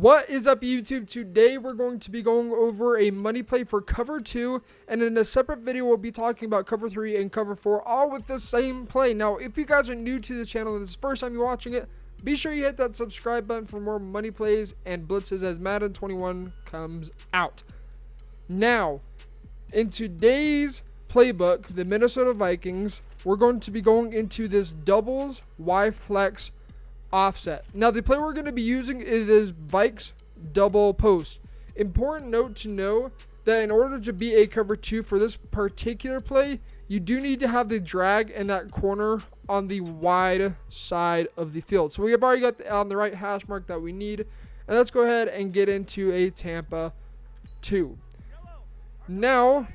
What is up, YouTube? Today we're going to be going over a money play for cover 2, and in a separate video we'll be talking about cover 3 and cover 4 all with the same play. Now, if you guys are new to the channel and this is the first time you're watching it, be sure you hit that subscribe button for more money plays and blitzes as Madden 21 comes out. Now, in today's playbook, the Minnesota Vikings, we're going to be going into this doubles Y flex offset. Now, the play we're going to be using is Vikes double post. Important note to know that in order to be a cover 2 for this particular play, you do need to have the drag in that corner on the wide side of the field. So we have already got on the right hash mark that we need. And let's go ahead and get into a Tampa 2. Now,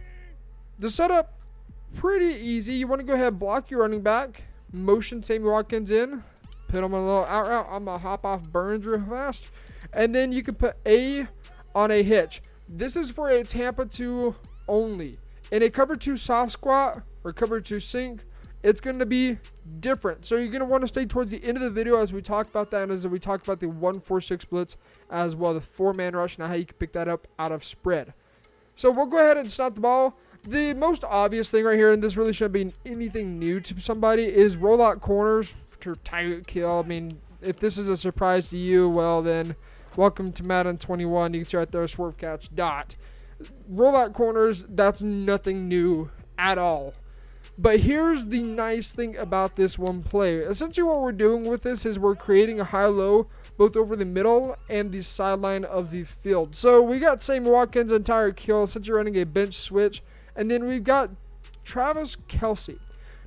the setup, pretty easy. You want to go ahead and block your running back, motion Sammy Watkins in, put him on a little out route. I'm going to hop off Burns real fast. And then you can put A on a hitch. This is for a Tampa 2 only. In a cover 2 soft squat or cover 2 sink, it's going to be different. So you're going to want to stay towards the end of the video as we talk about that and as we talk about the 1-4-6 blitz as well, the 4-man rush, and how you can pick that up out of spread. So we'll go ahead and snap the ball. The most obvious thing right here, and this really shouldn't be anything new to somebody, is roll out corners to target kill. I mean, if this is a surprise to you, well then, welcome to Madden 21. You can see right there, swerve catch, dot. Roll out corners, that's nothing new at all. But here's the nice thing about this one play. Essentially what we're doing with this is we're creating a high-low both over the middle and the sideline of the field. So we got Sammy Watkins and Tyreek Hill essentially running a bench switch. And then we've got Travis Kelce.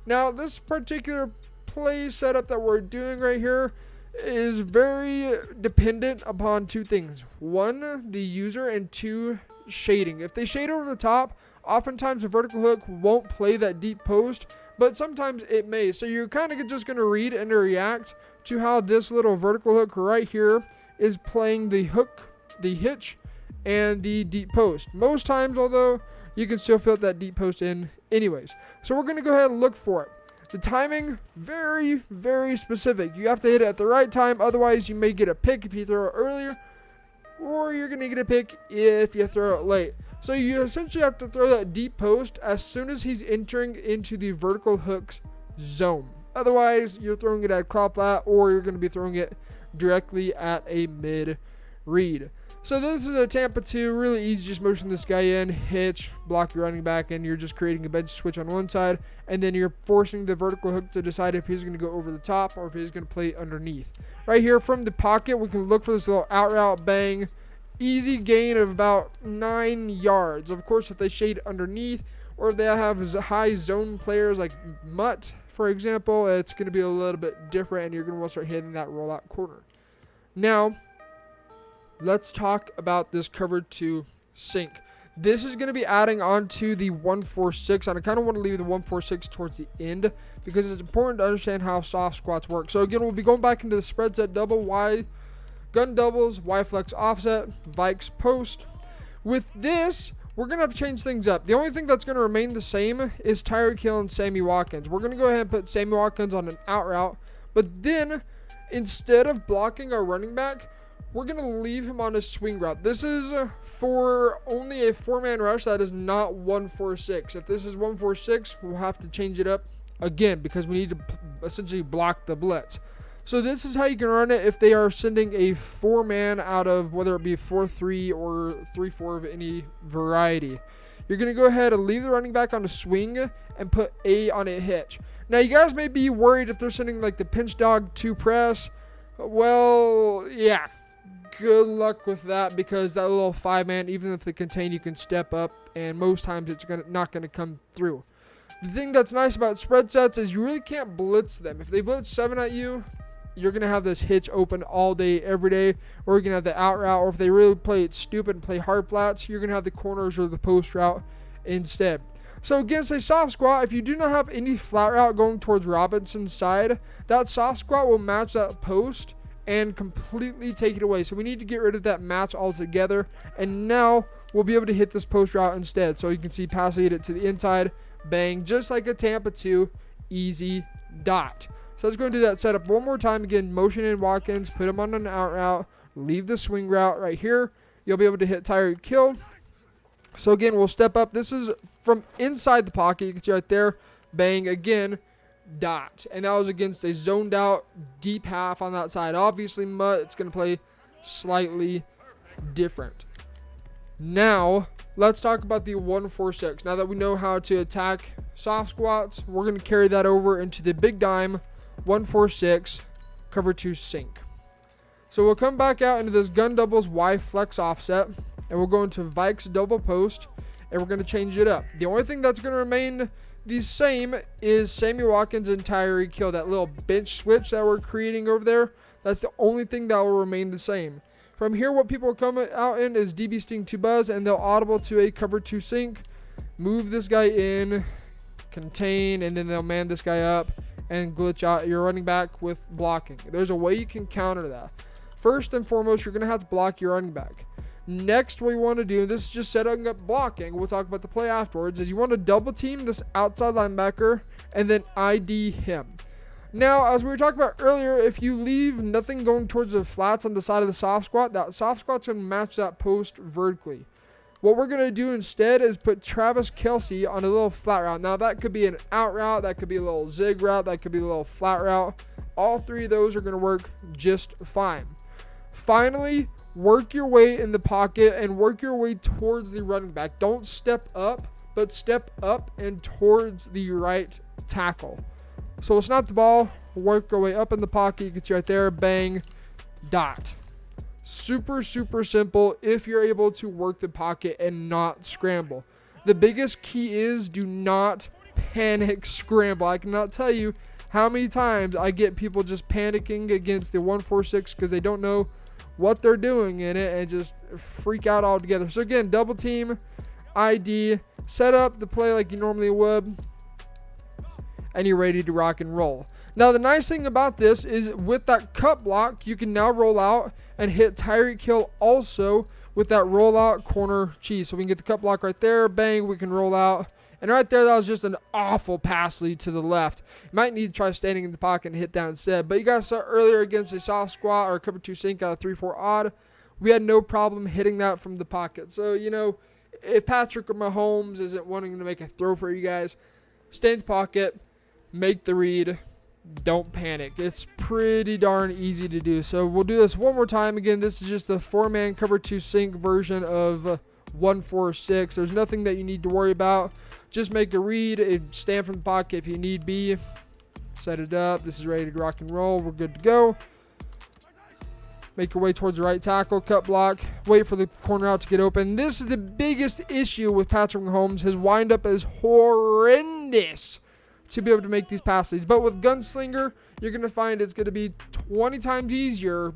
Now, this particular play setup that we're doing right here is very dependent upon two things. One, the user, and two, shading. If they shade over the top, oftentimes the vertical hook won't play that deep post, but sometimes it may. So you're kind of just going to read and react to how this little vertical hook right here is playing the hook, the hitch, and the deep post. Most times, although, you can still fit that deep post in anyways. So we're going to go ahead and look for it. The timing, very, very specific. You have to hit it at the right time. Otherwise, you may get a pick if you throw it earlier, or you're going to get a pick if you throw it late. So you essentially have to throw that deep post as soon as he's entering into the vertical hooks zone. Otherwise, you're throwing it at crop flat, or you're going to be throwing it directly at a mid read. So this is a Tampa 2, really easy. Just motion this guy in, hitch, block your running back, and you're just creating a bench switch on one side, and then you're forcing the vertical hook to decide if he's going to go over the top or if he's going to play underneath. Right here from the pocket, we can look for this little out route bang. Easy gain of about 9 yards. Of course, if they shade underneath or if they have high zone players like Mutt, for example, it's going to be a little bit different, and you're going to want to start hitting that rollout corner. Now, let's talk about this cover 2 sink. This is going to be adding on to the 1-4-6, and I kind of want to leave the 1-4-6 towards the end because it's important to understand how soft squats work. So again, we'll be going back into the spread set double, Y, gun doubles, Y flex offset, Vikes post. With this, we're going to have to change things up. The only thing that's going to remain the same is Tyreek Hill and Sammy Watkins. We're going to go ahead and put Sammy Watkins on an out route, but then instead of blocking our running back, we're going to leave him on a swing route. This is for only a 4-man rush that is not 1-4-6. If this is 1-4-6, we'll have to change it up again because we need to essentially block the blitz. So this is how you can run it if they are sending a 4-man out of whether it be 4-3 or 3-4 of any variety. You're going to go ahead and leave the running back on a swing and put A on a hitch. Now, you guys may be worried if they're sending like the pinch dog 2 press. Well, yeah. Good luck with that because that little 5-man, even if they contain, you can step up, and most times it's not going to come through. The thing that's nice about spread sets is you really can't blitz them. If they blitz 7 at you, you're going to have this hitch open all day, every day, or you're going to have the out route, or if they really play it stupid and play hard flats, you're going to have the corners or the post route instead. So against a soft squat, if you do not have any flat route going towards Robinson's side, that soft squat will match that post and completely take it away. So we need to get rid of that match altogether. And now we'll be able to hit this post route instead. So you can see passing it to the inside, bang, just like a Tampa 2, easy dot. So let's go and do that setup one more time. Again, motion in Watkins, put him on an out route, leave the swing route right here. You'll be able to hit Tyreek Hill. So again, we'll step up. This is from inside the pocket. You can see right there, bang, again, dot. And that was against a zoned out deep half on that side. Obviously, Mutt, it's going to play slightly different. Now, let's talk about the 1-4-6. Now that we know how to attack soft squats, we're going to carry that over into the big dime 1-4-6 cover 2 sink. So we'll come back out into this gun doubles Y flex offset, and we'll go into Vikes double post, and we're going to change it up. The only thing that's going to remain the same is Sammy Watkins and Tyreek Hill. That little bench switch that we're creating over there, that's the only thing that will remain the same. From here, what people will come out in is DB Sting to Buzz, and they'll audible to a cover 2 sink, move this guy in, contain, and then they'll man this guy up and glitch out your running back with blocking. There's a way you can counter that. First and foremost, you're going to have to block your running back. Next, what you want to do, this is just setting up blocking, we'll talk about the play afterwards, is you want to double team this outside linebacker and then ID him. Now, as we were talking about earlier, if you leave nothing going towards the flats on the side of the soft squat, that soft squat's going to match that post vertically. What we're going to do instead is put Travis Kelce on a little flat route. Now, that could be an out route, that could be a little zig route, that could be a little flat route. All three of those are going to work just fine. Finally, work your way in the pocket and work your way towards the running back. Don't step up, but step up and towards the right tackle. So we'll snap the ball, work our way up in the pocket. You can see right there, bang, dot. Super, super simple if you're able to work the pocket and not scramble. The biggest key is do not panic scramble. I cannot tell you how many times I get people just panicking against the 1-4-6 because they don't know what they're doing in it and just freak out altogether. So again, double team, ID, set up the play like you normally would, and you're ready to rock and roll. Now, the nice thing about this is with that cut block, you can now roll out and hit Tyreek Hill also with that rollout corner cheese. So we can get the cut block right there. Bang, we can roll out. And right there, that was just an awful pass lead to the left. You might need to try standing in the pocket and hit that instead. But you guys saw earlier against a soft squat or a cover 2 sink out of 3-4 odd, we had no problem hitting that from the pocket. So, you know, if Patrick Mahomes isn't wanting to make a throw for you guys, stay in the pocket, make the read, don't panic. It's pretty darn easy to do. So we'll do this one more time. Again, this is just the 4-man cover 2 sink version of 1-4-6. There's nothing that you need to worry about. Just make a read and stand from the pocket if you need be. Set it up. This is ready to rock and roll. We're good to go. Make your way towards the right tackle. Cut block. Wait for the corner out to get open. This is the biggest issue with Patrick Mahomes. His windup is horrendous to be able to make these passes. But with Gunslinger, you're going to find it's going to be 20 times easier,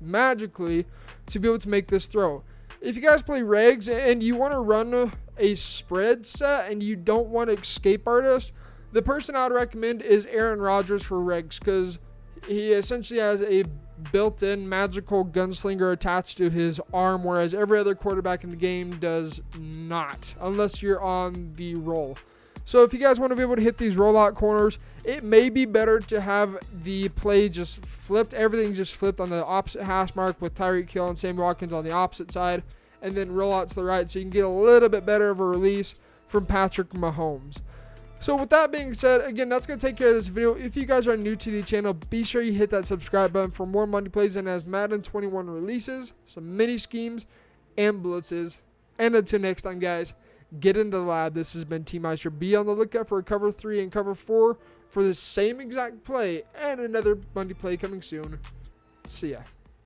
magically, to be able to make this throw. If you guys play regs and you want to run a spread set and you don't want to escape artist, the person I would recommend is Aaron Rodgers for regs, because he essentially has a built-in magical gunslinger attached to his arm, whereas every other quarterback in the game does not, unless you're on the roll. So if you guys want to be able to hit these rollout corners, it may be better to have the play just flipped, everything just flipped on the opposite hash mark with Tyreek Hill and Sammy Watkins on the opposite side, and then roll out to the right so you can get a little bit better of a release from Patrick Mahomes. So with that being said, again, that's going to take care of this video. If you guys are new to the channel, be sure you hit that subscribe button for more money plays and as Madden 21 releases, some mini schemes, and blitzes. And until next time, guys, get into the lab. This has been T-Meister. Be on the lookout for cover 3 and cover 4 for the same exact play and another Monday play coming soon. See ya.